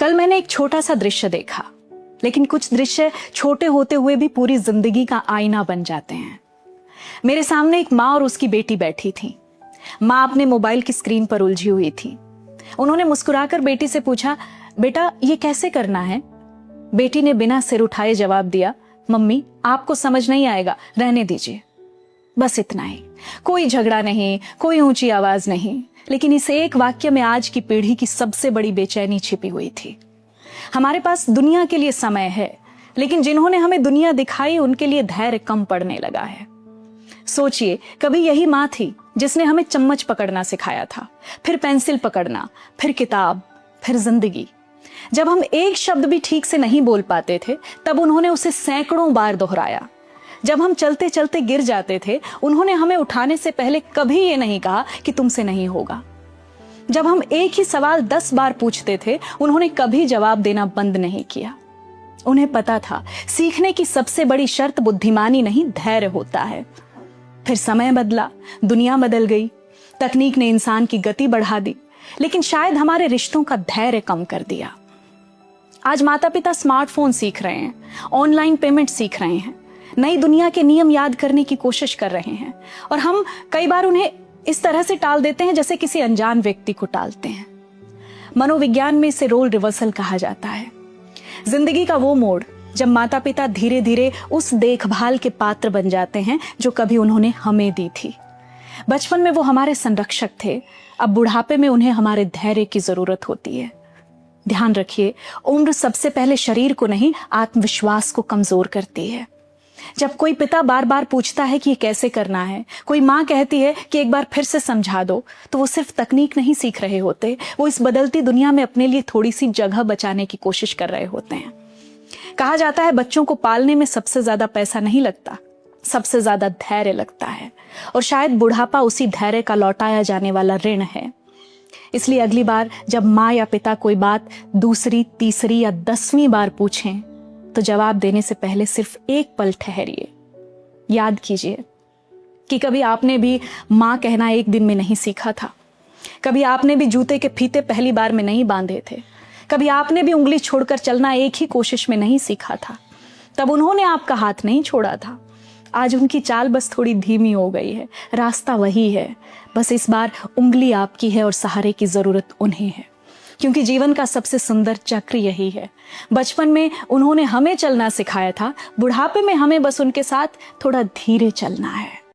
कल मैंने एक छोटा सा दृश्य देखा, लेकिन कुछ दृश्य छोटे होते हुए भी पूरी जिंदगी का आईना बन जाते हैं। मेरे सामने एक माँ और उसकी बेटी बैठी थी। माँ अपने मोबाइल की स्क्रीन पर उलझी हुई थी। उन्होंने मुस्कुराकर बेटी से पूछा, बेटा ये कैसे करना है? बेटी ने बिना सिर उठाए जवाब दिया, मम्मी आपको समझ नहीं आएगा, रहने दीजिए। बस इतना ही, कोई झगड़ा नहीं, कोई ऊंची आवाज नहीं, लेकिन इस एक वाक्य में आज की पीढ़ी की सबसे बड़ी बेचैनी छिपी हुई थी। हमारे पास दुनिया के लिए समय है, लेकिन जिन्होंने हमें दुनिया दिखाई उनके लिए धैर्य कम पड़ने लगा है। सोचिए, कभी यही माँ थी जिसने हमें चम्मच पकड़ना सिखाया था, फिर पेंसिल पकड़ना, फिर किताब, फिर जिंदगी। जब हम एक शब्द भी ठीक से नहीं बोल पाते थे, तब उन्होंने उसे सैकड़ों बार दोहराया। जब हम चलते चलते गिर जाते थे, उन्होंने हमें उठाने से पहले कभी ये नहीं कहा कि तुमसे नहीं होगा। जब हम एक ही सवाल 10 बार पूछते थे, उन्होंने कभी जवाब देना बंद नहीं किया। उन्हें पता था सीखने की सबसे बड़ी शर्त बुद्धिमानी नहीं, धैर्य होता है। फिर समय बदला, दुनिया बदल गई, तकनीक ने इंसान की गति बढ़ा दी, लेकिन शायद हमारे रिश्तों का धैर्य कम कर दिया। आज माता पिता स्मार्टफोन सीख रहे हैं, ऑनलाइन पेमेंट सीख रहे हैं, नई दुनिया के नियम याद करने की कोशिश कर रहे हैं, और हम कई बार उन्हें इस तरह से टाल देते हैं जैसे किसी अनजान व्यक्ति को टालते हैं। मनोविज्ञान में इसे रोल रिवर्सल कहा जाता है। जिंदगी का वो मोड़ जब माता पिता धीरे धीरे उस देखभाल के पात्र बन जाते हैं जो कभी उन्होंने हमें दी थी। बचपन में वो हमारे संरक्षक थे, अब बुढ़ापे में उन्हें हमारे धैर्य की जरूरत होती है। ध्यान रखिए, उम्र सबसे पहले शरीर को नहीं, आत्मविश्वास को कमजोर करती है। जब कोई पिता बार बार पूछता है कि ये कैसे करना है, कोई माँ कहती है कि एक बार फिर से समझा दो, तो वो सिर्फ तकनीक नहीं सीख रहे होते, वो इस बदलती दुनिया में अपने लिए थोड़ी सी जगह बचाने की कोशिश कर रहे होते हैं। कहा जाता है बच्चों को पालने में सबसे ज्यादा पैसा नहीं लगता, सबसे ज्यादा धैर्य लगता है, और शायद बुढ़ापा उसी धैर्य का लौटाया जाने वाला ऋण है। इसलिए अगली बार जब माँ या पिता कोई बात दूसरी, तीसरी या 10वीं बार पूछें, तो जवाब देने से पहले सिर्फ एक पल ठहरिए। याद कीजिए कि कभी आपने भी माँ कहना एक दिन में नहीं सीखा था, कभी आपने भी जूते के फीते पहली बार में नहीं बांधे थे, कभी आपने भी उंगली छोड़कर चलना एक ही कोशिश में नहीं सीखा था। तब उन्होंने आपका हाथ नहीं छोड़ा था। आज उनकी चाल बस थोड़ी धीमी हो गई है, रास्ता वही है, बस इस बार उंगली आपकी है और सहारे की जरूरत उन्हें है। क्योंकि जीवन का सबसे सुंदर चक्र यही है। बचपन में उन्होंने हमें चलना सिखाया था, बुढ़ापे में हमें बस उनके साथ थोड़ा धीरे चलना है।